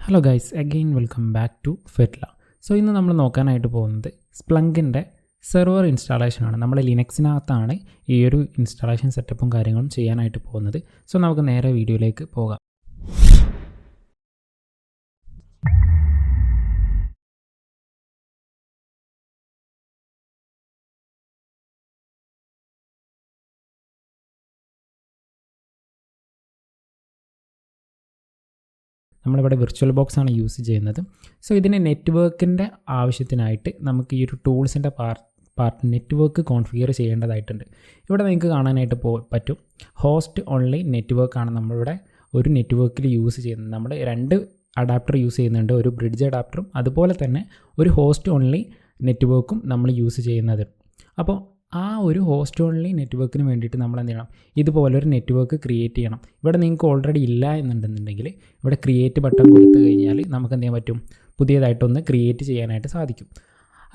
Hello guys, again welcome back to ഫെറ്റ്ല. So ഇന്ന് നമ്മൾ നോക്കാനായിട്ട് പോകുന്നത് സ്പ്ലങ്കിൻ്റെ സെർവർ ഇൻസ്റ്റാളേഷനാണ്. നമ്മൾ ലിനക്സിനകത്താണ് ഈ ഒരു ഇൻസ്റ്റാളേഷൻ സെറ്റപ്പും കാര്യങ്ങളും ചെയ്യാനായിട്ട് പോകുന്നത്. സോ നമുക്ക് നേരെ വീഡിയോയിലേക്ക് പോകാം. നമ്മളിവിടെ വിർച്വൽ ബോക്സ് ആണ് യൂസ് ചെയ്യുന്നത്. സോ ഇതിന് നെറ്റ്വർക്കിൻ്റെ ആവശ്യത്തിനായിട്ട് നമുക്ക് ഈ ഒരു ടൂൾസിൻ്റെ പാർട്ട് നെറ്റ്വർക്ക് കോൺഫിഗർ ചെയ്യേണ്ടതായിട്ടുണ്ട്. ഇവിടെ നിങ്ങൾക്ക് കാണാനായിട്ട് പറ്റും ഹോസ്റ്റ് ഓൺലി നെറ്റ്വർക്കാണ് നമ്മളിവിടെ ഒരു നെറ്റ്വർക്കിൽ യൂസ് ചെയ്യുന്നത്. നമ്മൾ രണ്ട് അഡാപ്റ്റർ യൂസ് ചെയ്യുന്നുണ്ട്, ഒരു ബ്രിഡ്ജ് അഡാപ്റ്ററും അതുപോലെ തന്നെ ഒരു ഹോസ്റ്റ് ഓൺലി നെറ്റ്വർക്കും നമ്മൾ യൂസ് ചെയ്യുന്നത്. അപ്പോൾ ആ ഒരു ഹോസ്റ്റ് ഓൺലി നെറ്റ്വർക്കിന് വേണ്ടിയിട്ട് നമ്മൾ എന്ത് ചെയ്യണം, ഇതുപോലൊരു നെറ്റ്വർക്ക് ക്രിയേറ്റ് ചെയ്യണം. ഇവിടെ നിങ്ങൾക്ക് ഓൾറെഡി ഇല്ല എന്നുണ്ടെന്നുണ്ടെങ്കിൽ ഇവിടെ ക്രിയേറ്റ് ബട്ടൺ കൊടുത്തു കഴിഞ്ഞാൽ നമുക്ക് എന്ത് ചെയ്യാൻ പറ്റും, പുതിയതായിട്ടൊന്ന് ക്രിയേറ്റ് ചെയ്യാനായിട്ട് സാധിക്കും.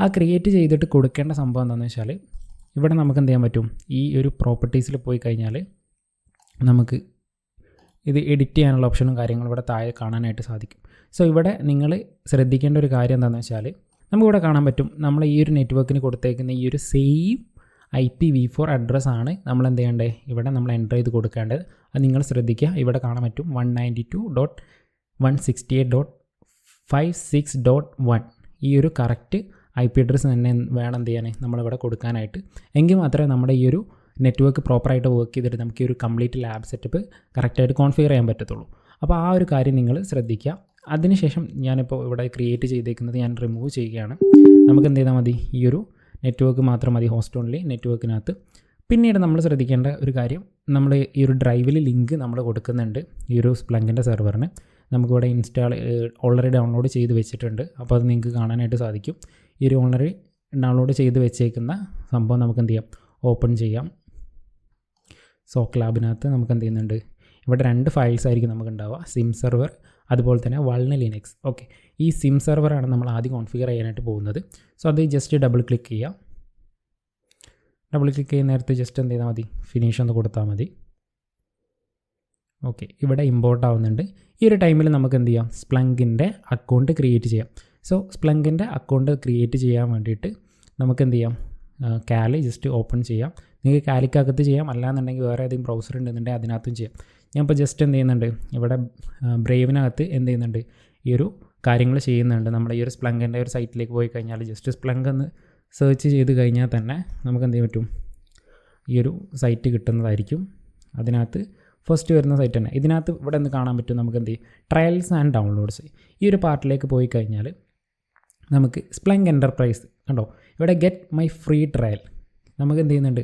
ആ ക്രിയേറ്റ് ചെയ്തിട്ട് കൊടുക്കേണ്ട സംഭവം എന്താണെന്ന് വെച്ചാൽ ഇവിടെ നമുക്ക് എന്ത് ചെയ്യാൻ പറ്റും, ഈ ഒരു പ്രോപ്പർട്ടീസിൽ പോയി കഴിഞ്ഞാൽ നമുക്ക് ഇത് എഡിറ്റ് ചെയ്യാനുള്ള ഓപ്ഷനും കാര്യങ്ങളും ഇവിടെ താഴെ കാണാനായിട്ട് സാധിക്കും. സോ ഇവിടെ നിങ്ങൾ ശ്രദ്ധിക്കേണ്ട ഒരു കാര്യം എന്താണെന്ന് വെച്ചാൽ നമുക്കിവിടെ കാണാൻ പറ്റും നമ്മൾ ഈ ഒരു നെറ്റ്വർക്കിന് കൊടുത്തേക്കുന്ന ഈ ഒരു സെയിം IPv4 അഡ്രസ്സാണ് നമ്മൾ എന്ത് ചെയ്യേണ്ടത്, ഇവിടെ നമ്മൾ എൻ്റർ ചെയ്ത് കൊടുക്കേണ്ടത്. അത് നിങ്ങൾ ശ്രദ്ധിക്കുക. ഇവിടെ കാണാൻ പറ്റും 192.168.56.1 ഈ ഒരു കറക്റ്റ് IP അഡ്രസ്സ് തന്നെ വേണം എന്ത് ചെയ്യാൻ നമ്മളിവിടെ കൊടുക്കാനായിട്ട്. എങ്കിൽ മാത്രമേ നമ്മുടെ ഈ ഒരു നെറ്റ്വർക്ക് പ്രോപ്പറായിട്ട് വർക്ക് ചെയ്തിട്ട് നമുക്ക് ഈ ഒരു കംപ്ലീറ്റ് ലാബ് സെറ്റപ്പ് കറക്റ്റായിട്ട് കോൺഫിഗർ ചെയ്യാൻ പറ്റത്തുള്ളൂ. അപ്പോൾ ആ ഒരു കാര്യം നിങ്ങൾ ശ്രദ്ധിക്കുക. അതിനുശേഷം ഞാനിപ്പോൾ ഇവിടെ ക്രിയേറ്റ് ചെയ്തേക്കുന്നത് ഞാൻ റിമൂവ് ചെയ്യുകയാണ്. നമുക്ക് എന്ത് ചെയ്താൽ മതി, ഈ ഒരു നെറ്റ്വർക്ക് മാത്രം മതി ഹോസ്റ്റ് ഓൺലി നെറ്റ്വർക്കിനകത്ത്. പിന്നീട് നമ്മൾ ശ്രദ്ധിക്കേണ്ട ഒരു കാര്യം, നമ്മൾ ഈ ഒരു ഡ്രൈവിൽ ലിങ്ക് നമ്മൾ കൊടുക്കുന്നുണ്ട് ഈ ഒരു സ്പ്ലങ്കിൻ്റെ സെർവറിന്. നമുക്കിവിടെ ഓൾറെഡി ഡൗൺലോഡ് ചെയ്ത് വെച്ചിട്ടുണ്ട്. അപ്പോൾ അത് നിങ്ങൾക്ക് കാണാനായിട്ട് സാധിക്കും. ഈ ഒരു ഓൾറെഡി ഡൗൺലോഡ് ചെയ്ത് വെച്ചേക്കുന്ന സംഭവം നമുക്ക് എന്ത് ചെയ്യാം, ഓപ്പൺ ചെയ്യാം. സോക്ക് ലാബിനകത്ത് നമുക്ക് എന്ത് ചെയ്യുന്നുണ്ട്, ഇവിടെ 2 ഫയൽസ് ആയിരിക്കും നമുക്ക് ഉണ്ടാവുക, സിം സെർവർ അതുപോലെ തന്നെ വൾന ലിനക്സ്. ഓക്കെ, ഈ സിം സെർവറാണ് നമ്മൾ ആദ്യം കോൺഫിഗർ ചെയ്യാനായിട്ട് പോകുന്നത്. സോ അത് ജസ്റ്റ് ഡബിൾ ക്ലിക്ക് ചെയ്യാം. ഡബിൾ ക്ലിക്ക് ചെയ്യുന്ന നേരത്ത് ജസ്റ്റ് എന്ത് ചെയ്താൽ മതി, ഫിനിഷ് ഒന്ന് കൊടുത്താൽ മതി. ഓക്കെ, ഇവിടെ ഇമ്പോർട്ട് ആവുന്നുണ്ട്. ഈ ഒരു ടൈമിൽ നമുക്ക് എന്ത് ചെയ്യാം, സ്പ്ലങ്കിൻ്റെ അക്കൗണ്ട് ക്രിയേറ്റ് ചെയ്യാം. സോ സ്പ്ലങ്കിൻ്റെ അക്കൗണ്ട് ക്രിയേറ്റ് ചെയ്യാൻ വേണ്ടിയിട്ട് നമുക്ക് എന്ത് ചെയ്യാം, കാലി ജസ്റ്റ് ഓപ്പൺ ചെയ്യാം. നിങ്ങൾക്ക് കാലിക്കകത്ത് ചെയ്യാം, അല്ലാന്നുണ്ടെങ്കിൽ വേറെ ഏതെങ്കിലും ബ്രൗസർ ഉണ്ടെന്നുണ്ടെങ്കിൽ അതിനകത്തും ചെയ്യാം. ഞാൻ ഇപ്പോൾ ജസ്റ്റ് എന്ത് ചെയ്യുന്നുണ്ട്, ഇവിടെ ബ്രേവിനകത്ത് എന്ത് ചെയ്യുന്നുണ്ട്, ഈ ഒരു കാര്യങ്ങൾ ചെയ്യുന്നുണ്ട്. നമ്മുടെ ഈ ഒരു സ്പ്ലങ്കിൻ്റെ ഒരു സൈറ്റിലേക്ക് പോയി കഴിഞ്ഞാൽ ജസ്റ്റ് സ്പ്ലങ്ക് എന്ന് സെർച്ച് ചെയ്ത് കഴിഞ്ഞാൽ തന്നെ നമുക്ക് എന്ത് ചെയ്യാൻ പറ്റും, ഈ ഒരു സൈറ്റ് കിട്ടുന്നതായിരിക്കും. അതിനകത്ത് ഫസ്റ്റ് വരുന്ന സൈറ്റ് തന്നെ. ഇതിനകത്ത് ഇവിടെ നിന്ന് കാണാൻ പറ്റും നമുക്ക് എന്ത് ചെയ്യും, ട്രയൽസ് ആൻഡ് ഡൗൺലോഡ്സ്. ഈ ഒരു പാർട്ടിലേക്ക് പോയി കഴിഞ്ഞാൽ നമുക്ക് സ്പ്ലങ്ക് എൻ്റർപ്രൈസ് കണ്ടോ, ഇവിടെ ഗെറ്റ് മൈ ഫ്രീ ട്രയൽ നമുക്ക് എന്ത് ചെയ്യുന്നുണ്ട്,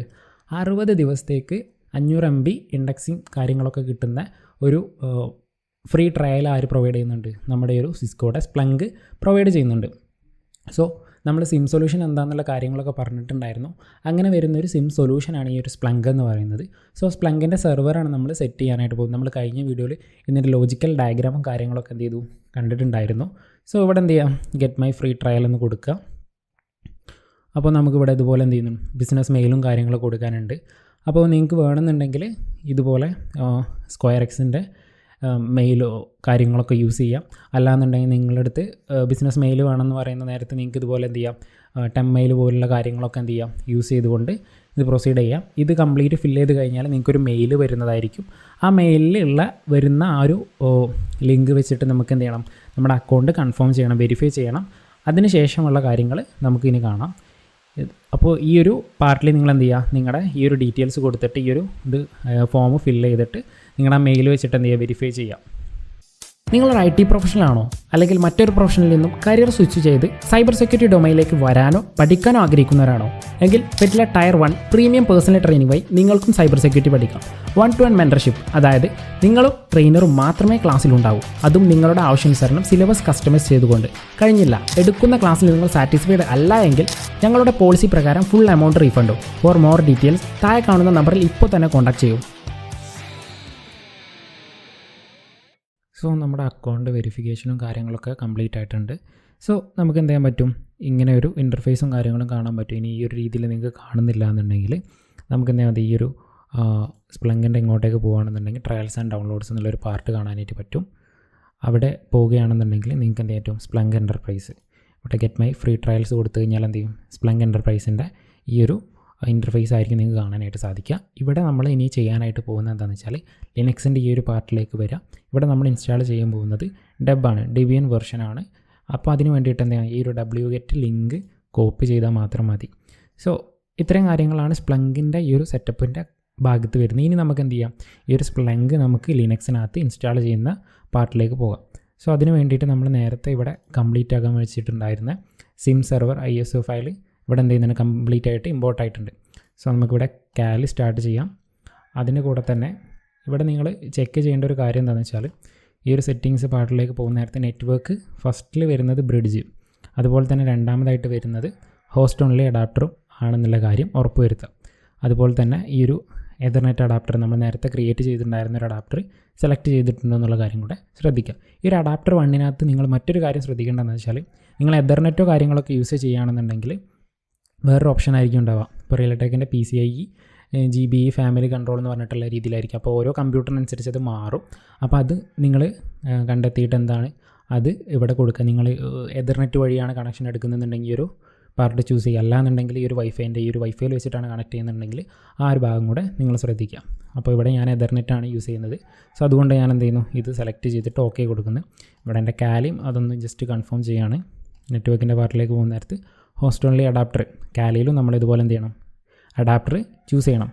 60 ദിവസത്തേക്ക് 500 MB ഇൻഡെക്സിങ് കാര്യങ്ങളൊക്കെ കിട്ടുന്ന ഒരു ഫ്രീ ട്രയൽ ആര് പ്രൊവൈഡ് ചെയ്യുന്നുണ്ട്, നമ്മുടെ ഒരു സിസ്കോയുടെ സ്പ്ലങ്ക് പ്രൊവൈഡ് ചെയ്യുന്നുണ്ട്. സോ നമ്മൾ സിം സൊല്യൂഷൻ എന്താണെന്നുള്ള കാര്യങ്ങളൊക്കെ പറഞ്ഞിട്ടുണ്ടായിരുന്നു. അങ്ങനെ വരുന്നൊരു സിം സൊല്യൂഷനാണ് ഈ ഒരു സ്പ്ലങ്ക് എന്ന് പറയുന്നത്. സോ സ്പ്ലങ്കിൻ്റെ സെർവറാണ് നമ്മൾ സെറ്റ് ചെയ്യാനായിട്ട് പോകുന്നത്. നമ്മൾ കഴിഞ്ഞ വീഡിയോയിൽ ഇതിൻ്റെ ലോജിക്കൽ ഡയഗ്രാമും കാര്യങ്ങളൊക്കെ എന്ത് ചെയ്തു കണ്ടിട്ടുണ്ടായിരുന്നു. സോ ഇവിടെ എന്ത് ചെയ്യാം, ഗെറ്റ് മൈ ഫ്രീ ട്രയൽ എന്ന് കൊടുക്കുക. അപ്പോൾ നമുക്കിവിടെ ഇതുപോലെ എന്ത് ചെയ്യുന്നു, ബിസിനസ് മെയിലും കാര്യങ്ങളൊക്കെ കൊടുക്കാനുണ്ട്. അപ്പോൾ നിങ്ങൾക്ക് വേണമെന്നുണ്ടെങ്കിൽ ഇതുപോലെ സ്ക്വയർ എക്സിൻ്റെ മെയിലോ കാര്യങ്ങളൊക്കെ യൂസ് ചെയ്യാം. അല്ലാന്നുണ്ടെങ്കിൽ നിങ്ങളുടെ അടുത്ത് ബിസിനസ് മെയിൽ വേണമെന്ന് പറയുന്ന നേരത്ത് നിങ്ങൾക്ക് ഇതുപോലെ എന്ത് ചെയ്യാം, ടെംമെയിൽ പോലുള്ള കാര്യങ്ങളൊക്കെ എന്ത് ചെയ്യാം, യൂസ് ചെയ്തുകൊണ്ട് ഇത് പ്രൊസീഡ് ചെയ്യാം. ഇത് കംപ്ലീറ്റ് ഫില്ല് ചെയ്ത് കഴിഞ്ഞാൽ നിങ്ങൾക്കൊരു മെയിൽ വരുന്നതായിരിക്കും. ആ മെയിലിലുള്ള വരുന്ന ആ ഒരു ലിങ്ക് വെച്ചിട്ട് നമുക്ക് എന്ത് ചെയ്യണം, നമ്മുടെ അക്കൗണ്ട് കൺഫേം ചെയ്യണം, വെരിഫൈ ചെയ്യണം. അതിന് ശേഷമുള്ള കാര്യങ്ങൾ നമുക്കിനി കാണാം. അപ്പോൾ ഈ ഒരു പാർട്ടിൽ നിങ്ങൾ എന്ത് ചെയ്യുക, നിങ്ങളുടെ ഈ ഒരു ഡീറ്റെയിൽസ് കൊടുത്തിട്ട് ഈ ഒരു ഫോം ഫില്ല് ചെയ്തിട്ട് നിങ്ങളുടെ മെയിൽ വെച്ചിട്ട് എന്ത് ചെയ്യുക, വെരിഫൈ ചെയ്യാം. നിങ്ങളൊരു IT പ്രൊഫഷണലാണോ, അല്ലെങ്കിൽ മറ്റൊരു പ്രൊഫഷനിൽ നിന്നും കരിയർ സ്വിച്ച് ചെയ്ത് സൈബർ സെക്യൂരിറ്റി ഡൊമൈനിലേക്ക് വരാനോ പഠിക്കാനോ ആഗ്രഹിക്കുന്നവരാണോ, എങ്കിൽ ഫെറ്റ്ല ടയർ 1 പ്രീമിയം പേഴ്സണൽ ട്രെയിനിങ് വഴി നിങ്ങൾക്കും സൈബർ സെക്യൂരിറ്റി പഠിക്കാം. 1-to-1 മെൻറ്റർഷിപ്പ്, അതായത് നിങ്ങളും ട്രെയിനറും മാത്രമേ ക്ലാസ്സിലുണ്ടാവൂ, അതും നിങ്ങളുടെ ആവശ്യാനുസരണം സിലബസ് കസ്റ്റമൈസ് ചെയ്തുകൊണ്ട്. കഴിഞ്ഞില്ല, എടുക്കുന്ന ക്ലാസ്സിൽ നിങ്ങൾ സാറ്റിസ്ഫൈഡ് അല്ല എങ്കിൽ ഞങ്ങളുടെ പോളിസി പ്രകാരം ഫുൾ എമൗണ്ട് റീഫണ്ടോ. ഫോർ മോർ ഡീറ്റെയിൽസ് താഴെ കാണുന്ന നമ്പറിൽ ഇപ്പോൾ തന്നെ കോൺടാക്ട് ചെയ്യൂ. സോ നമ്മുടെ അക്കൗണ്ട് വെരിഫിക്കേഷനും കാര്യങ്ങളൊക്കെ കംപ്ലീറ്റ് ആയിട്ടുണ്ട്. സോ നമുക്ക് എന്ത് ചെയ്യാൻ പറ്റും, ഇങ്ങനെ ഒരു ഇൻ്റർഫേസും കാര്യങ്ങളും കാണാൻ പറ്റും. ഇനി ഈ ഒരു രീതിയിൽ നിങ്ങൾക്ക് കാണുന്നില്ല എന്നുണ്ടെങ്കിൽ നമുക്ക് എന്ത് ചെയ്യാൻ മതി, ഈ ഒരു സ്പ്ലങ്കിൻ്റെ ഇങ്ങോട്ടേക്ക് പോകുകയാണെന്നുണ്ടെങ്കിൽ ട്രയൽസ് ആൻഡ് ഡൗൺലോഡ്സ് എന്നുള്ളൊരു പാർട്ട് കാണാനായിട്ട് പറ്റും. അവിടെ പോവുകയാണെന്നുണ്ടെങ്കിൽ നിങ്ങൾക്ക് എന്ത് ഏറ്റവും സ്പ്ലങ്ക് എൻ്റർപ്രൈസ് ഇവിടെ ഗെറ്റ് മൈ ഫ്രീ ട്രയൽസ് കൊടുത്തു കഴിഞ്ഞാൽ എന്ത് ചെയ്യും സ്പ്ലങ്ക് എൻ്റർപ്രൈസിൻ്റെ ഈ ഒരു ഇൻ്റർഫേസ് ആയിരിക്കും നിങ്ങൾക്ക് കാണാനായിട്ട് സാധിക്കുക. ഇവിടെ നമ്മൾ ഇനി ചെയ്യാനായിട്ട് പോകുന്നത് എന്താണെന്ന് വെച്ചാൽ ലിനക്സിൻ്റെ ഈ ഒരു പാർട്ടിലേക്ക് വരാം. ഇവിടെ നമ്മൾ ഇൻസ്റ്റാൾ ചെയ്യാൻ പോകുന്നത് ഡെബാണ്, ഡെബിയൻ വെർഷനാണ്. അപ്പോൾ അതിന് വേണ്ടിയിട്ട് എന്താണ് ഈ ഒരു wget ലിങ്ക് കോപ്പി ചെയ്താൽ മാത്രം മതി. സോ ഇത്രയും കാര്യങ്ങളാണ് സ്പ്ലങ്കിൻ്റെ ഈ ഒരു സെറ്റപ്പിൻ്റെ ഭാഗത്ത് വരുന്നത്. ഇനി നമുക്ക് എന്ത് ചെയ്യാം, ഈ ഒരു സ്പ്ലങ്ക് നമുക്ക് ലിനക്സിനകത്ത് ഇൻസ്റ്റാൾ ചെയ്യുന്ന പാർട്ടിലേക്ക് പോകാം. സോ അതിന് വേണ്ടിയിട്ട് നമ്മൾ നേരത്തെ ഇവിടെ കംപ്ലീറ്റ് ആകാൻ വെച്ചിട്ടുണ്ടായിരുന്ന സിം സെർവർ ISO ഫയൽ ഇവിടെ എന്ത് ചെയ്യുന്നുണ്ട് കംപ്ലീറ്റ് ആയിട്ട് ഇമ്പോർട്ട് ആയിട്ടുണ്ട്. സോ നമുക്കിവിടെ കാല് സ്റ്റാർട്ട് ചെയ്യാം. അതിന് കൂടെ തന്നെ ഇവിടെ നിങ്ങൾ ചെക്ക് ചെയ്യേണ്ട ഒരു കാര്യം എന്താണെന്ന് വെച്ചാൽ ഈ ഒരു സെറ്റിങ്സ് പാർട്ടിലേക്ക് പോകുന്ന നേരത്തെ നെറ്റ്വർക്ക് ഫസ്റ്റിൽ വരുന്നത് ബ്രിഡ്ജ്, അതുപോലെ തന്നെ രണ്ടാമതായിട്ട് വരുന്നത് ഹോസ്റ്റ് ഓൺലി അഡാപ്റ്ററും ആണെന്നുള്ള കാര്യം ഉറപ്പ് വരുത്താം. അതുപോലെ തന്നെ ഈ ഒരു എതർനെറ്റ് അഡാപ്റ്റർ നമ്മൾ നേരത്തെ ക്രിയേറ്റ് ചെയ്തിട്ടുണ്ടായിരുന്ന ഒരു അഡാപ്റ്റർ സെലക്ട് ചെയ്തിട്ടുണ്ടോ എന്നുള്ള കാര്യം കൂടെ ശ്രദ്ധിക്കുക. ഈ ഒരു അഡാപ്റ്റർ 1-നകത്ത് നിങ്ങൾ മറ്റൊരു കാര്യം ശ്രദ്ധിക്കേണ്ടതെന്ന് വെച്ചാൽ നിങ്ങൾ എതർനെറ്റോ കാര്യങ്ങളൊക്കെ യൂസ് ചെയ്യുകയാണെന്നുണ്ടെങ്കിൽ വേറൊരു ഓപ്ഷൻ ആയിരിക്കും ഉണ്ടാവുക. ഇപ്പോൾ റിയൽടെക്കിൻ്റെ PCIe GB ഫാമിലി കൺട്രോൾ എന്ന് പറഞ്ഞിട്ടുള്ള രീതിയിലായിരിക്കും. അപ്പോൾ ഓരോ കമ്പ്യൂട്ടറിനനുസരിച്ച് അത് മാറും. അപ്പോൾ അത് നിങ്ങൾ കണ്ടെത്തിയിട്ട് എന്താണ് അത് ഇവിടെ കൊടുക്കുക. നിങ്ങൾ എതർനെറ്റ് വഴിയാണ് കണക്ഷൻ എടുക്കുന്നതെന്നുണ്ടെങ്കിൽ ഒരു പാർട്ട് ചൂസ് ചെയ്യുക. അല്ലാന്നുണ്ടെങ്കിൽ ഈ ഒരു വൈഫൈയിൽ വെച്ചിട്ടാണ് കണക്ട് ചെയ്യുന്നുണ്ടെങ്കിൽ ആ ഒരു ഭാഗം കൂടെ നിങ്ങൾ ശ്രദ്ധിക്കുക. അപ്പോൾ ഇവിടെ ഞാൻ എതർനെറ്റാണ് യൂസ് ചെയ്യുന്നത്. സോ അതുകൊണ്ട് ഞാൻ എന്ത് ചെയ്യുന്നു, ഇത് സെലക്ട് ചെയ്തിട്ട് ഓക്കെ കൊടുക്കുന്നു. ഇവിടെ എൻ്റെ കാലിയും അതൊന്ന് ജസ്റ്റ് കൺഫേം ചെയ്യുകയാണ്. നെറ്റ്വർക്കിൻ്റെ പാർട്ടിലേക്ക് പോകുന്ന നേരത്ത് ഹോസ്റ്റ് ഓൺലി അഡാപ്റ്റർ കാലിയിലും നമ്മൾ ഇതുപോലെ എന്ത് ചെയ്യണം, അഡാപ്റ്റർ ചൂസ് ചെയ്യണം.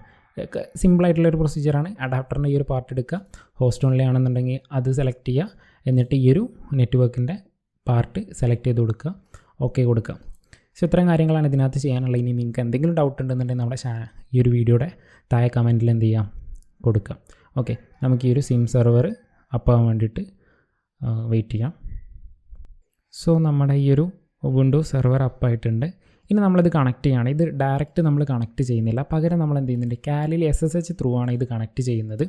സിമ്പിളായിട്ടുള്ളൊരു പ്രൊസീജിയറാണ്. അഡാപ്റ്ററിൻ്റെ ഈ ഒരു പാർട്ട് എടുക്കുക, ഹോസ്റ്റ് ഓൺലി ആണെന്നുണ്ടെങ്കിൽ അത് സെലക്ട് ചെയ്യുക, എന്നിട്ട് ഈ ഒരു നെറ്റ്വർക്കിൻ്റെ പാർട്ട് സെലക്ട് ചെയ്ത് കൊടുക്കുക, ഓക്കെ കൊടുക്കുക. സോ ഇത്രയും കാര്യങ്ങളാണ് ഇതിനകത്ത് ചെയ്യാനുള്ളത്. ഇനി നിങ്ങൾക്ക് എന്തെങ്കിലും ഡൗട്ട് ഉണ്ടെന്നുണ്ടെങ്കിൽ നമ്മുടെ ഈ ഒരു വീഡിയോയുടെ താഴെ കമൻറ്റിൽ എന്ത് ചെയ്യാം കൊടുക്കാം. ഓക്കെ, നമുക്ക് ഈ ഒരു സിം സെർവർ അപ്പാൻ വേണ്ടിയിട്ട് വെയിറ്റ് ചെയ്യാം. സോ നമ്മുടെ ഈ ഒരു ഉബുണ്ടു സെർവർ അപ്പായിട്ടുണ്ട്. ഇനി നമ്മളിത് കണക്ട് ചെയ്യുകയാണ്. ഇത് ഡയറക്റ്റ് നമ്മൾ കണക്ട് ചെയ്യുന്നില്ല, പകരം നമ്മൾ എന്ത് ചെയ്യുന്നുണ്ട്, കാലിൽ SSH ത്രൂ ആണ് ഇത് കണക്ട് ചെയ്യുന്നത്.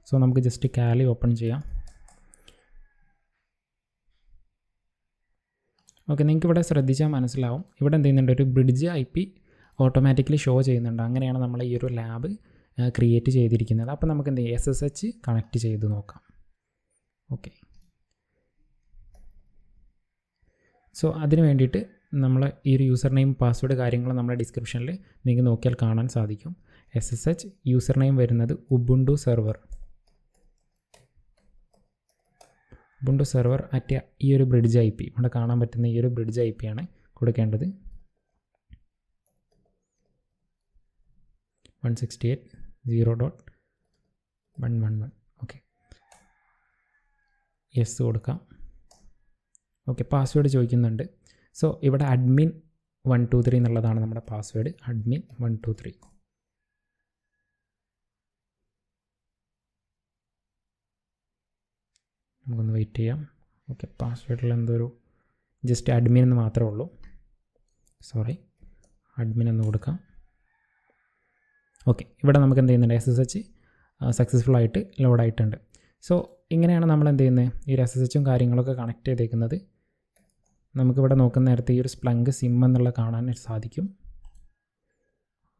സോ നമുക്ക് ജസ്റ്റ് കാലി ഓപ്പൺ ചെയ്യാം. ഓക്കെ, നിങ്ങൾക്ക് ഇവിടെ ശ്രദ്ധിച്ചാൽ മനസ്സിലാവും. ഇവിടെ എന്ത് ചെയ്യുന്നുണ്ട്, ഒരു ബ്രിഡ്ജ് IP ഓട്ടോമാറ്റിക്കലി ഷോ ചെയ്യുന്നുണ്ട്. അങ്ങനെയാണ് നമ്മൾ ഈ ഒരു ലാബ് ക്രിയേറ്റ് ചെയ്തിരിക്കുന്നത്. അപ്പോൾ നമുക്ക് എന്ത് ചെയ്യും, SSH കണക്ട് ചെയ്ത് നോക്കാം. ഓക്കെ, സോ അതിന് വേണ്ടിയിട്ട് നമ്മൾ ഈ ഒരു യൂസർ നെയിം പാസ്വേഡ് കാര്യങ്ങൾ നമ്മുടെ ഡിസ്ക്രിപ്ഷനിൽ നിങ്ങൾക്ക് നോക്കിയാൽ കാണാൻ സാധിക്കും. SSH യൂസർ നെയിം വരുന്നത് ഉബുണ്ടു സെർവർ അറ്റ് ഈ ഒരു ബ്രിഡ്ജ് IP ഇവിടെ കാണാൻ പറ്റുന്ന ഈ ഒരു ബ്രിഡ്ജ് IP ആണ് കൊടുക്കേണ്ടത്. 168.0.111. ഓക്കെ, യെസ് കൊടുക്കാം. ഓക്കെ, പാസ്വേഡ് ചോദിക്കുന്നുണ്ട്. സോ ഇവിടെ admin 123 എന്നുള്ളതാണ് നമ്മുടെ പാസ്വേഡ്, admin 123. നമുക്കൊന്ന് വെയിറ്റ് ചെയ്യാം. ഓക്കെ, പാസ്വേഡിൽ എന്തൊരു ജസ്റ്റ് admin എന്ന് മാത്രമേ ഉള്ളൂ. admin എന്ന് കൊടുക്കാം. ഓക്കെ, ഇവിടെ നമുക്ക് എന്ത് ചെയ്യുന്നുണ്ട്, SSH സക്സസ്ഫുൾ ആയിട്ട് ലോഡായിട്ടുണ്ട്. സോ ഇങ്ങനെയാണ് നമ്മൾ എന്ത് ചെയ്യുന്നത്, ഈ ഒരു SSHും കാര്യങ്ങളൊക്കെ കണക്ട് ചെയ്തേക്കുന്നത്. നമുക്കിവിടെ നോക്കുന്ന നേരത്തെ ഈ ഒരു സ്പ്ലങ്ക് സിം എന്നുള്ള കാണാൻ സാധിക്കും.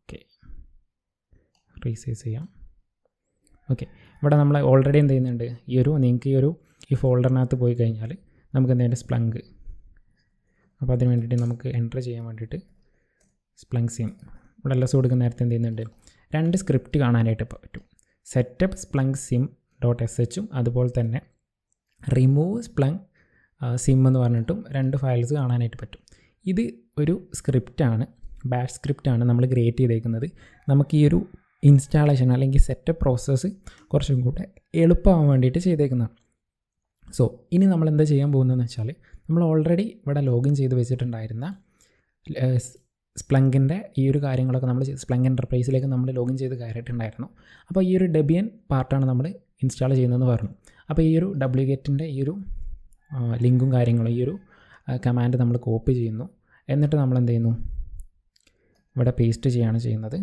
ഓക്കെ, റീസൈസ് ചെയ്യാം. ഓക്കെ, ഇവിടെ നമ്മൾ ഓൾറെഡി എന്ത് ചെയ്യുന്നുണ്ട്, നിങ്ങൾക്ക് ഈ ഫോൾഡറിനകത്ത് പോയി കഴിഞ്ഞാൽ നമുക്ക് എന്തെങ്കിലും സ്പ്ലങ്ക്, അപ്പോൾ അതിന് വേണ്ടിയിട്ട് നമുക്ക് എൻ്റർ ചെയ്യാൻ വേണ്ടിയിട്ട് സ്പ്ലങ്ക് സിം ഇവിടെ LS കൊടുക്കുന്ന നേരത്തെ എന്ത് ചെയ്യുന്നുണ്ട്, 2 സ്ക്രിപ്റ്റ് കാണാനായിട്ട് പറ്റും. സെറ്റപ്പ് സ്പ്ലങ്ക് സിം .shഉം അതുപോലെ തന്നെ റിമൂവ് സ്പ്ലങ്ക് സിം എന്ന് പറഞ്ഞിട്ടും 2 ഫയൽസ് കാണാനായിട്ട് പറ്റും. ഇത് ഒരു സ്ക്രിപ്റ്റാണ്, ബാഷ് സ്ക്രിപ്റ്റാണ് നമ്മൾ ക്രിയേറ്റ് ചെയ്തേക്കുന്നത്. നമുക്ക് ഈ ഒരു ഇൻസ്റ്റാളേഷൻ അല്ലെങ്കിൽ സെറ്റപ്പ് പ്രോസസ്സ് കുറച്ചും കൂടെ എളുപ്പമാകാൻ വേണ്ടിയിട്ട് ചെയ്തേക്കുന്നതാണ്. സോ ഇനി നമ്മൾ എന്താ ചെയ്യാൻ പോകുന്നതെന്ന് വെച്ചാൽ, നമ്മൾ ഓൾറെഡി ഇവിടെ ലോഗിൻ ചെയ്ത് വെച്ചിട്ടുണ്ടായിരുന്ന സ്പ്ലങ്കിൻ്റെ ഈ ഒരു കാര്യങ്ങളൊക്കെ നമ്മൾ സ്പ്ലങ്ക് എൻ്റർപ്രൈസിലേക്ക് നമ്മൾ ലോഗിൻ ചെയ്ത് കയറിയിട്ടുണ്ടായിരുന്നു. അപ്പോൾ ഈ ഒരു ഡെബിയൻ പാർട്ടാണ് നമ്മൾ ഇൻസ്റ്റാൾ ചെയ്യുന്നതെന്ന് പറഞ്ഞു. അപ്പോൾ ഈ ഒരു wgetൻ്റെ ഈ ഒരു ലിങ്കും കാര്യങ്ങളും ഈ ഒരു കമാൻഡ് നമ്മൾ കോപ്പി ചെയ്യുന്നു. എന്നിട്ട് നമ്മൾ എന്ത് ചെയ്യുന്നു, ഇവിടെ പേസ്റ്റ് ചെയ്യുകയാണ് ചെയ്യുന്നത്.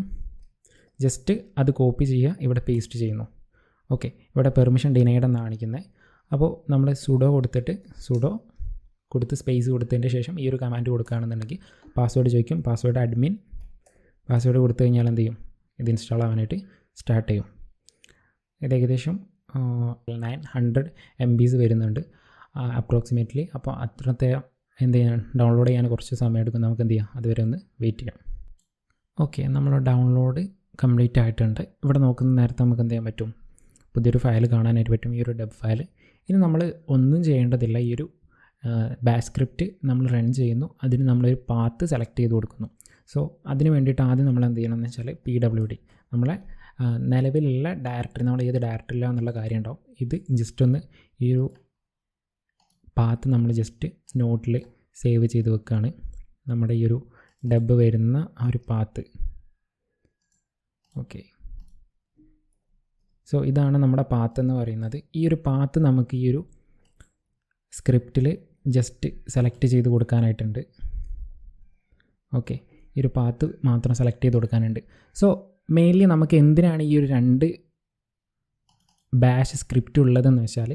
ജസ്റ്റ് അത് കോപ്പി ചെയ്യുക, ഇവിടെ പേസ്റ്റ് ചെയ്യുന്നു. ഓക്കെ, ഇവിടെ പെർമിഷൻ ഡിനൈഡ് എന്നാണ് കാണിക്കുന്നത്. അപ്പോൾ നമ്മൾ സുഡോ കൊടുത്ത് സ്പേസ് കൊടുത്തതിൻ്റെ ശേഷം ഈ ഒരു കമാൻഡ് കൊടുക്കുകയാണെന്നുണ്ടെങ്കിൽ പാസ്വേഡ് ചോദിക്കും. പാസ്വേഡ് admin പാസ്വേഡ് കൊടുത്തു കഴിഞ്ഞാൽ എന്ത് ചെയ്യും, ഇത് ഇൻസ്റ്റാൾ ആവാനായിട്ട് സ്റ്റാർട്ട് ചെയ്യും. ഇത് ഏകദേശം 900 MB വരുന്നുണ്ട്. അപ്രോക്സിമേറ്റ്ലി. അപ്പോൾ അത്രത്തെ എന്ത് ചെയ്യാൻ ഡൗൺലോഡ് ചെയ്യാൻ കുറച്ച് സമയം എടുക്കും. നമുക്ക് എന്ത് ചെയ്യാം, അതുവരെ ഒന്ന് വെയിറ്റ് ചെയ്യാം. ഓക്കെ, നമ്മൾ ഡൗൺലോഡ് കംപ്ലീറ്റ് ആയിട്ടുണ്ട്. ഇവിടെ നോക്കുന്ന നേരത്തെ നമുക്ക് എന്ത് ചെയ്യാൻ പറ്റും, പുതിയൊരു ഫയൽ കാണാനായിട്ട് പറ്റും, ഈ ഒരു ഡെബ് ഫയൽ. ഇനി നമ്മൾ ഒന്നും ചെയ്യേണ്ടതില്ല. ഈ ഒരു ബാഷ് സ്ക്രിപ്റ്റ് നമ്മൾ റൺ ചെയ്യുന്നു, അതിന് നമ്മളൊരു പാത്ത് സെലക്ട് ചെയ്ത് കൊടുക്കുന്നു. സോ അതിന് വേണ്ടിയിട്ട് ആദ്യം നമ്മൾ എന്ത് ചെയ്യണം എന്ന് വെച്ചാൽ pwd നമ്മളെ നിലവിലുള്ള ഡയറക്ടറി, നമ്മൾ ഏത് ഡയറക്ടറിയില്ല എന്നുള്ള കാര്യം ഉണ്ടാവും. ഇത് ജസ്റ്റ് ഒന്ന് ഈ ഒരു പാത്ത് നമ്മൾ ജസ്റ്റ് നോട്ടിൽ സേവ് ചെയ്ത് വെക്കുകയാണ്. നമ്മുടെ ഈ ഒരു ഡബ് വരുന്ന ആ ഒരു പാത്ത്. ഓക്കെ, സോ ഇതാണ് നമ്മുടെ പാത്ത് എന്ന് പറയുന്നത്. ഈ ഒരു പാത്ത് നമുക്ക് ഈ ഒരു സ്ക്രിപ്റ്റിൽ ജസ്റ്റ് സെലക്ട് ചെയ്ത് കൊടുക്കാനായിട്ടുണ്ട്. ഓക്കെ, ഈ ഒരു പാത്ത് മാത്രം സെലക്ട് ചെയ്ത് കൊടുക്കാനുണ്ട്. സോ മെയിൻലി നമുക്ക് എന്തിനാണ് ഈ ഒരു 2 ബാഷ് സ്ക്രിപ്റ്റ് ഉള്ളതെന്ന് വെച്ചാൽ,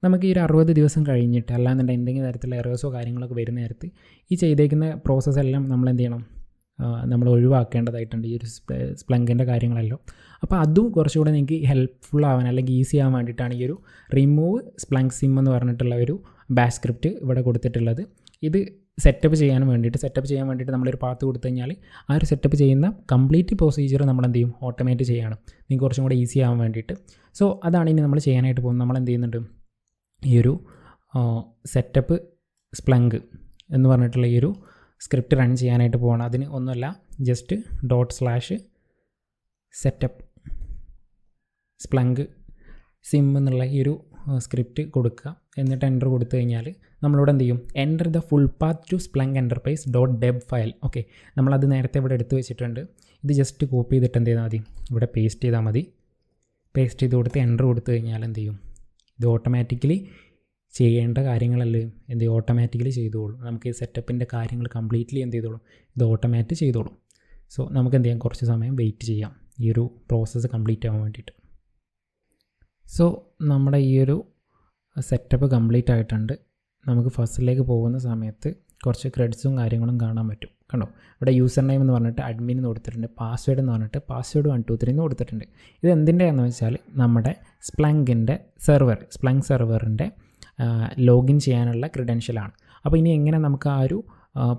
നമുക്ക് ഈ ഒരു 60 ദിവസം കഴിഞ്ഞിട്ട് അല്ലാന്നുണ്ടെങ്കിൽ എന്തെങ്കിലും തരത്തിലുള്ള എറേഴ്സോ കാര്യങ്ങളൊക്കെ വരുന്ന നേരത്ത് ഈ ചെയ്തേക്കുന്ന പ്രോസസ്സെല്ലാം നമ്മൾ എന്ത് ചെയ്യണം, നമ്മൾ ഒഴിവാക്കേണ്ടതായിട്ടുണ്ട്, ഈ ഒരു സ്പ്ലങ്കിൻ്റെ കാര്യങ്ങളെല്ലാം. അപ്പോൾ അതും കുറച്ചുകൂടെ നിങ്ങൾക്ക് ഹെൽപ്ഫുൾ ആവാൻ അല്ലെങ്കിൽ ഈസി ആവാൻ വേണ്ടിയിട്ടാണ് ഈ ഒരു റിമൂവ് സ്പ്ലങ്ക് സിം എന്ന് പറഞ്ഞിട്ടുള്ള ഒരു ബാഷ് സ്ക്രിപ്റ്റ് ഇവിടെ കൊടുത്തിട്ടുള്ളത്. ഇത് സെറ്റപ്പ് ചെയ്യാൻ വേണ്ടിയിട്ട് നമ്മളൊരു പാത്ത് കൊടുത്തു കഴിഞ്ഞാൽ ആ ഒരു സെറ്റപ്പ് ചെയ്യുന്ന കംപ്ലീറ്റ് പ്രൊസീജിയർ നമ്മൾ എന്ത് ചെയ്യും, ഓട്ടോമേറ്റ് ചെയ്യണം, നിങ്ങൾക്ക് കുറച്ചും കൂടെ ഈസി ആവാൻ വേണ്ടിയിട്ട്. സോ അതാണ് ഇനി നമ്മൾ ചെയ്യാനായിട്ട് പോകുന്നത്. നമ്മൾ എന്ത് ചെയ്യുന്നുണ്ട്, ഈ ഒരു സെറ്റപ്പ് സ്പ്ലങ്ക് എന്ന് പറഞ്ഞിട്ടുള്ള ഈ ഒരു സ്ക്രിപ്റ്റ് റൺ ചെയ്യാനായിട്ട് പോകണം. അതിന് ഒന്നുമല്ല, ജസ്റ്റ് ./setup സ്പ്ലങ്ക് സിം എന്നുള്ള ഈ ഒരു സ്ക്രിപ്റ്റ് കൊടുക്കുക. എന്നിട്ട് എൻ്റർ കൊടുത്തു കഴിഞ്ഞാൽ നമ്മളിവിടെ എന്ത് ചെയ്യും, enter the full path to Splunk enterprise .deb file. Okay, നമ്മളത് നേരത്തെ ഇവിടെ എടുത്ത് വെച്ചിട്ടുണ്ട്. ഇത് ജസ്റ്റ് കോപ്പി ചെയ്തിട്ട് എന്ത് ചെയ്താൽ മതി, ഇവിടെ പേസ്റ്റ് ചെയ്താൽ മതി. പേസ്റ്റ് ചെയ്ത് കൊടുത്ത് എൻ്റർ കൊടുത്തു കഴിഞ്ഞാൽ എന്ത് ചെയ്യും, ഇത് ഓട്ടോമാറ്റിക്കലി ചെയ്യേണ്ട കാര്യങ്ങളെല്ലാം എന്ത് ചെയ്യും, ഓട്ടോമാറ്റിക്കലി ചെയ്തോളും. നമുക്ക് ഈ സെറ്റപ്പിൻ്റെ കാര്യങ്ങൾ കംപ്ലീറ്റ്ലി എന്ത് ചെയ്തോളും, ഇത് ഓട്ടോമാറ്റ് ചെയ്തോളും. സോ നമുക്ക് എന്ത് ചെയ്യാം, കുറച്ച് സമയം വെയിറ്റ് ചെയ്യാം ഈ ഒരു പ്രോസസ്സ് കംപ്ലീറ്റ് ആവാൻ വേണ്ടിയിട്ട്. സോ നമ്മുടെ ഈ ഒരു സെറ്റപ്പ് കംപ്ലീറ്റ് ആയിട്ടുണ്ട്. നമുക്ക് ഫസ്റ്റിലേക്ക് പോകുന്ന സമയത്ത് കുറച്ച് ക്രെഡിറ്റ്സും കാര്യങ്ങളും കാണാൻ പറ്റും. കണ്ടോ, ഇവിടെ യൂസർ നെയിം എന്ന് പറഞ്ഞിട്ട് അഡ്മിൻ എന്ന് കൊടുത്തിട്ടുണ്ട്, പാസ്വേഡ് എന്ന് പറഞ്ഞിട്ട് പാസ്വേഡ് 123 എന്ന് കൊടുത്തിട്ടുണ്ട്. ഇത് എന്തിൻ്റെയാണെന്ന് വെച്ചാൽ നമ്മുടെ സ്പ്ലങ്കിൻ്റെ സ്പ്ലങ്ക് സെർവറിൻ്റെ ലോഗിൻ ചെയ്യാനുള്ള ക്രെഡൻഷ്യലാണ്. അപ്പോൾ ഇനി എങ്ങനെ നമുക്ക് ആ ഒരു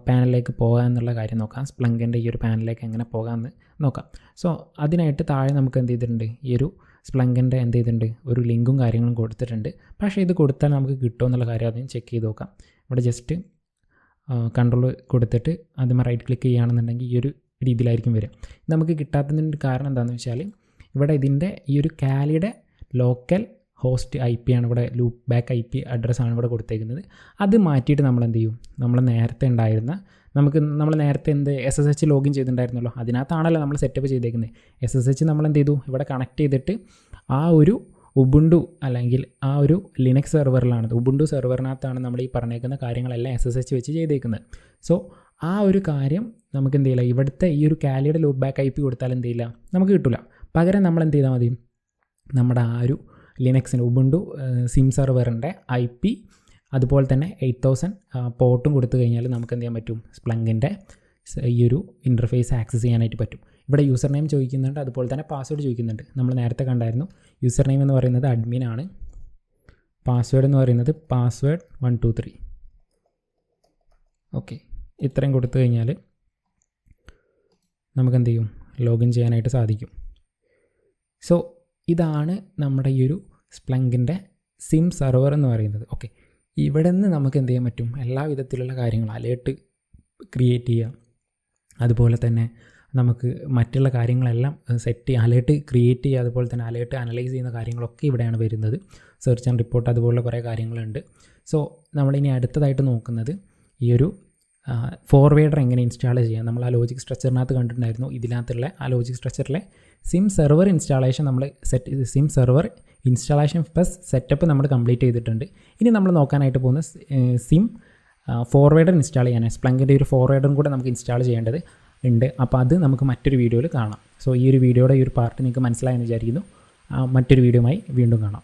പാനലിലേക്ക് പോകാം എന്നുള്ള കാര്യം നോക്കാം. സ്പ്ലങ്കിൻ്റെ ഈ ഒരു പാനലിലേക്ക് എങ്ങനെ പോകാമെന്ന് നോക്കാം. സോ അതിനായിട്ട് താഴെ നമുക്ക് എന്ത് ചെയ്തിട്ടുണ്ട്, ഈ ഒരു സ്പ്ലങ്കിൻ്റെ എന്ത് ചെയ്തിട്ടുണ്ട്, ഒരു ലിങ്കും കാര്യങ്ങളും കൊടുത്തിട്ടുണ്ട്. പക്ഷേ ഇത് കൊടുത്താൽ നമുക്ക് കിട്ടുമോ എന്നുള്ള കാര്യം ആദ്യം ചെക്ക് ചെയ്ത് നോക്കാം. ഇവിടെ ജസ്റ്റ് കൺട്രോൾ കൊടുത്തിട്ട് ആദ്യം റൈറ്റ് ക്ലിക്ക് ചെയ്യുകയാണെന്നുണ്ടെങ്കിൽ ഈ ഒരു രീതിയിലായിരിക്കും വരിക. നമുക്ക് കിട്ടാത്തതിൻ്റെ കാരണം എന്താണെന്ന് വെച്ചാൽ, ഇവിടെ ഇതിൻ്റെ ഈ ഒരു കാലിയുടെ ലോക്കൽ ഹോസ്റ്റ് IP ആണ്, ഇവിടെ ലൂപ്പ് ബാക്ക് IP അഡ്രസ്സാണ് ഇവിടെ കൊടുത്തേക്കുന്നത്. അത് മാറ്റിയിട്ട് നമ്മൾ എന്ത് ചെയ്യും, നമ്മൾ നേരത്തെ ഉണ്ടായിരുന്ന നമ്മൾ നേരത്തെ SSH ലോഗിൻ ചെയ്തിട്ടുണ്ടായിരുന്നല്ലോ, അതിനകത്താണല്ലോ നമ്മൾ സെറ്റപ്പ് ചെയ്തേക്കുന്നത്. SSH നമ്മൾ എന്ത് ചെയ്തു, ഇവിടെ കണക്ട് ചെയ്തിട്ട് ആ ഒരു ഉബുണ്ടു അല്ലെങ്കിൽ ആ ഒരു ലിനക്സ് സെർവറിലാണ്, ഉബുണ്ടു സെർവറിനകത്താണ് നമ്മൾ ഈ പറഞ്ഞേക്കുന്ന കാര്യങ്ങളെല്ലാം SSH വെച്ച് ചെയ്തേക്കുന്നത്. സോ ആ ഒരു കാര്യം നമുക്ക് എന്ത് ചെയ്യില്ല, ഇവിടുത്തെ ഈ ഒരു കാലിയുടെ ലൂപ്പ് ബാക്ക് IP കൊടുത്താൽ എന്ത് ചെയ്യില്ല, നമുക്ക് കിട്ടില്ല. പകരം നമ്മൾ എന്ത് ചെയ്താൽ മതി, നമ്മുടെ ആ ഒരു ലിനക്സിൻ്റെ ഉബുണ്ടു സിം സെർവറിൻ്റെ IP അതുപോലെ തന്നെ 8000 പോർട്ടും കൊടുത്തു കഴിഞ്ഞാൽ നമുക്ക് എന്ത് ചെയ്യാൻ പറ്റും, സ്പ്ലങ്കിൻ്റെ ഈ ഒരു ഇൻ്റർഫേസ് ആക്സസ് ചെയ്യാനായിട്ട് പറ്റും. ഇവിടെ യൂസർ നെയിം ചോദിക്കുന്നുണ്ട്, അതുപോലെ തന്നെ പാസ്വേഡ് ചോദിക്കുന്നുണ്ട്. നമ്മൾ നേരത്തെ കണ്ടായിരുന്നു, യൂസർ നെയിം എന്ന് പറയുന്നത് അഡ്മിൻ ആണ്, പാസ്വേഡ് എന്ന് പറയുന്നത് പാസ്വേഡ് 123. ഓക്കെ, ഇത്രയും കൊടുത്തു കഴിഞ്ഞാൽ നമുക്ക് എന്ത് ചെയ്യും, ലോഗിൻ ചെയ്യാനായിട്ട് സാധിക്കും. സോ ഇതാണ് നമ്മുടെ ഈ ഒരു സ്പ്ലങ്കിൻ്റെ സിം സെർവർ എന്ന് പറയുന്നത്. ഓക്കെ, ഇവിടെ നിന്ന് നമുക്ക് എന്ത് ചെയ്യാൻ പറ്റും, എല്ലാ വിധത്തിലുള്ള കാര്യങ്ങൾ അലേർട്ട് ക്രിയേറ്റ് ചെയ്യാം, അതുപോലെ തന്നെ നമുക്ക് മറ്റുള്ള കാര്യങ്ങളെല്ലാം സെറ്റ് ചെയ്യുക, അലേർട്ട് ക്രിയേറ്റ് ചെയ്യുക, അതുപോലെ തന്നെ അലേർട്ട് അനലൈസ് ചെയ്യുന്ന കാര്യങ്ങളൊക്കെ ഇവിടെയാണ് വരുന്നത്. സെർച്ച് ആൻഡ് റിപ്പോർട്ട് അതുപോലുള്ള കുറേ കാര്യങ്ങളുണ്ട്. സോ നമ്മളിനി അടുത്തതായിട്ട് നോക്കുന്നത് ഈ ഒരു ഫോർവേഡർ എങ്ങനെ ഇൻസ്റ്റാൾ ചെയ്യാം. നമ്മൾ ആ ലോജിക് സ്ട്രക്ചറിനകത്ത് കണ്ടിട്ടുണ്ടായിരുന്നു. ഇതിനകത്തുള്ള ആ ലോജിക് സ്ട്രക്ചറിലെ സിം സെർവർ ഇൻസ്റ്റാളേഷൻ നമ്മൾ SIM server installation plus setup നമ്മൾ കംപ്ലീറ്റ് ചെയ്തിട്ടുണ്ട്. ഇനി നമ്മൾ നോക്കാനായിട്ട് പോകുന്ന സിം ഫോർവേഡർ ഇൻസ്റ്റാൾ ചെയ്യാനാണ്. സ്പ്ലങ്കിൻ്റെ ഒരു ഫോർവേഡറും കൂടെ നമുക്ക് ഇൻസ്റ്റാൾ ചെയ്യേണ്ടത് ഉണ്ട്. അപ്പോൾ അത് നമുക്ക് മറ്റൊരു വീഡിയോയിൽ കാണാം. സോ ഈ ഒരു വീഡിയോയുടെ ഈ ഒരു പാർട്ട് നിങ്ങൾക്ക് മനസ്സിലായെന്ന് വിചാരിക്കുന്നു. മറ്റൊരു വീഡിയോയുമായി വീണ്ടും കാണാം.